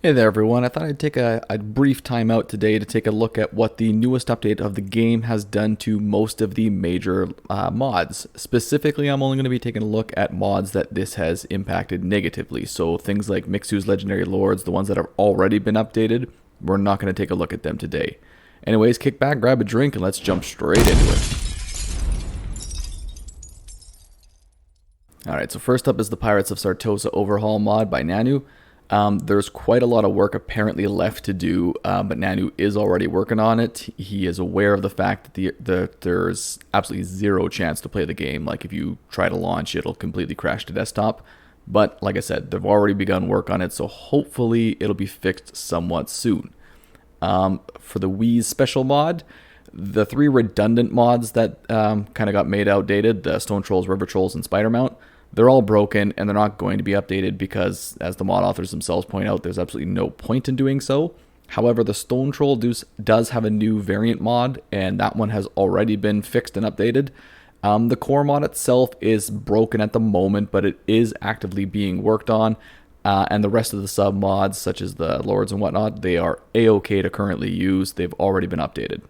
Hey there everyone, I thought I'd take a brief time out today to take a look at what the newest update of the game has done to most of the major mods. Specifically, I'm only going to be taking a look at mods that this has impacted negatively. So things like Mixu's Legendary Lords, the ones that have already been updated, we're not going to take a look at them today. Anyways, kick back, grab a drink, and let's jump straight into it. Alright, so first up is the Pirates of Sartosa Overhaul mod by Nanu. There's quite a lot of work apparently left to do, but Nanu is already working on it. He is aware of the fact that there's absolutely zero chance to play the game. Like if you try to launch, it'll completely crash to desktop. But like I said, they've already begun work on it, so hopefully it'll be fixed somewhat soon. For the Wii Special Mod, the three redundant mods that kind of got made outdated, the Stone Trolls, River Trolls, and Spider Mount, they're all broken and they're not going to be updated because, as the mod authors themselves point out, there's absolutely no point in doing so. However, the Stone Troll does have a new variant mod, and that one has already been fixed and updated. The core mod itself is broken at the moment, but it is actively being worked on. And the rest of the sub mods, such as the Lords and whatnot, they are a-okay to currently use. They've already been updated.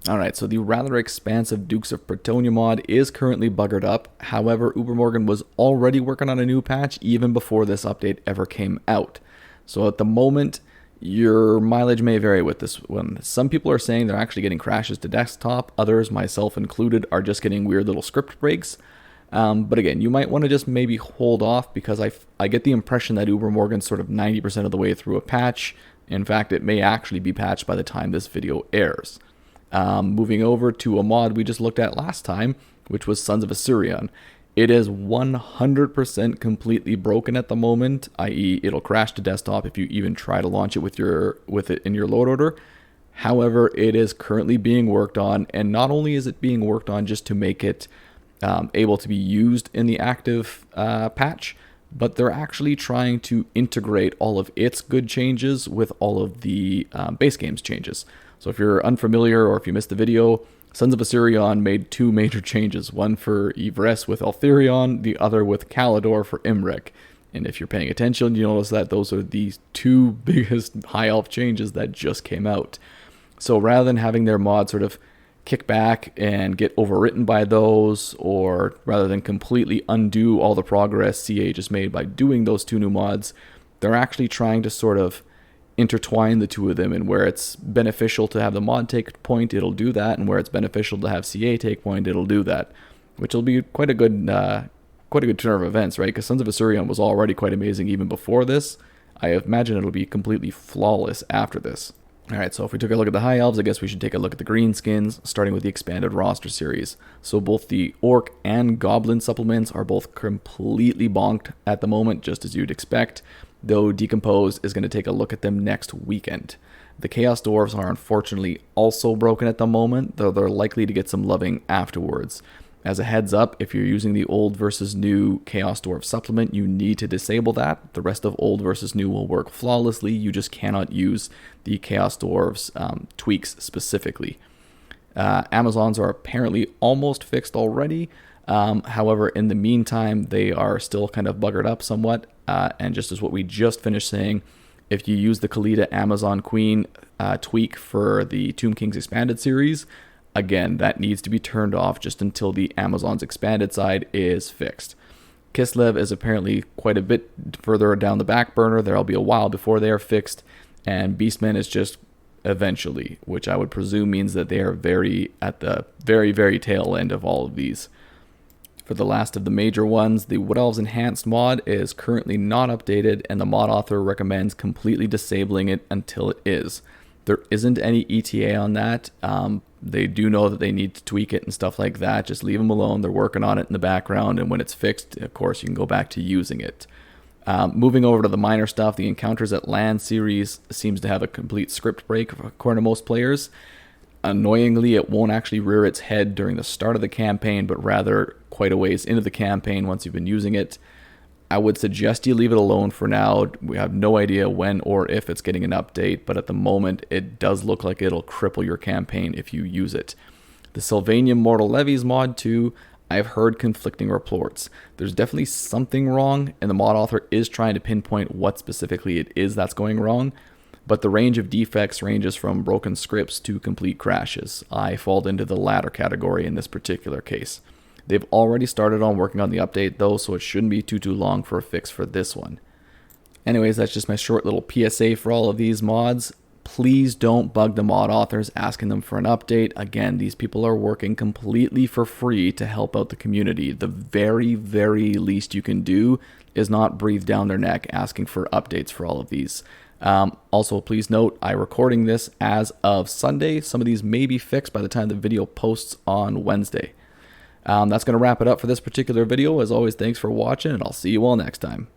Alright, so the rather expansive Dukes of Protonia mod is currently buggered up. However, Ubermorgan was already working on a new patch even before this update ever came out. So at the moment, your mileage may vary with this one. Some people are saying they're actually getting crashes to desktop. Others, myself included, are just getting weird little script breaks. But again, you might want to just maybe hold off because I get the impression that Ubermorgan's sort of 90% of the way through a patch. In fact, it may actually be patched by the time this video airs. Moving over to a mod we just looked at last time, which was Sons of Acerion. It is 100% completely broken at the moment, i.e. it'll crash to desktop if you even try to launch it with it in your load order. However, it is currently being worked on, and not only is it being worked on just to make it able to be used in the active patch, but they're actually trying to integrate all of its good changes with all of the base game's changes. So if you're unfamiliar or if you missed the video, Sons of Acerion made two major changes, one for Yvresse with Eltherion, the other with Kalidor for Imrek. And if you're paying attention, you notice that those are the two biggest high elf changes that just came out. So rather than having their mod sort of kick back and get overwritten by those, or rather than completely undo all the progress CA just made by doing those two new mods, they're actually trying to sort of intertwine the two of them, and where it's beneficial to have the mod take point, it'll do that, and where it's beneficial to have CA take point, it'll do that, which will be quite a good turn of events, right? Because Sons of Acerion was already quite amazing even before this. I imagine it'll be completely flawless after this. Alright, so if we took a look at the High Elves, I guess we should take a look at the green skins, starting with the expanded roster series. So both the Orc and Goblin supplements are both completely bonked at the moment, just as you'd expect, though Decomposed is going to take a look at them next weekend. The Chaos Dwarfs are unfortunately also broken at the moment, though they're likely to get some loving afterwards. As a heads up, if you're using the old versus new Chaos Dwarf supplement, you need to disable that. The rest of old versus new will work flawlessly, you just cannot use the Chaos Dwarfs tweaks specifically. Amazons are apparently almost fixed already. However, in the meantime, they are still kind of buggered up somewhat. And just as what we just finished saying, if you use the Khalida Amazon Queen tweak for the Tomb Kings Expanded series, again, that needs to be turned off just until the Amazon's Expanded side is fixed. Kislev is apparently quite a bit further down the back burner. There'll be a while before they are fixed. And Beastman is just eventually, which I would presume means that they are at the very tail end of all of these. For the last of the major ones, the Wood Elves Enhanced mod is currently not updated, and the mod author recommends completely disabling it until it is. There isn't any ETA on that. They do know that they need to tweak it and stuff like that. Just leave them alone. They're working on it in the background, and when it's fixed, of course, you can go back to using it. Moving over to the minor stuff, the Encounters at Land series seems to have a complete script break according to most players. Annoyingly, it won't actually rear its head during the start of the campaign, but rather quite a ways into the campaign once you've been using it. I would suggest you leave it alone for now. We have no idea when or if it's getting an update, but at the moment, it does look like it'll cripple your campaign if you use it. The Sylvanian Mortal Levies mod 2, I've heard conflicting reports. There's definitely something wrong, and the mod author is trying to pinpoint what specifically it is that's going wrong, but the range of defects ranges from broken scripts to complete crashes. I fall into the latter category in this particular case. They've already started on working on the update though, so it shouldn't be too long for a fix for this one. Anyways, that's just my short little PSA for all of these mods. Please don't bug the mod authors asking them for an update. Again, these people are working completely for free to help out the community. The very least you can do is not breathe down their neck asking for updates for all of these. Also, please note, I'm recording this as of Sunday. Some of these may be fixed by the time the video posts on Wednesday. That's going to wrap it up for this particular video. As always, thanks for watching, and I'll see you all next time.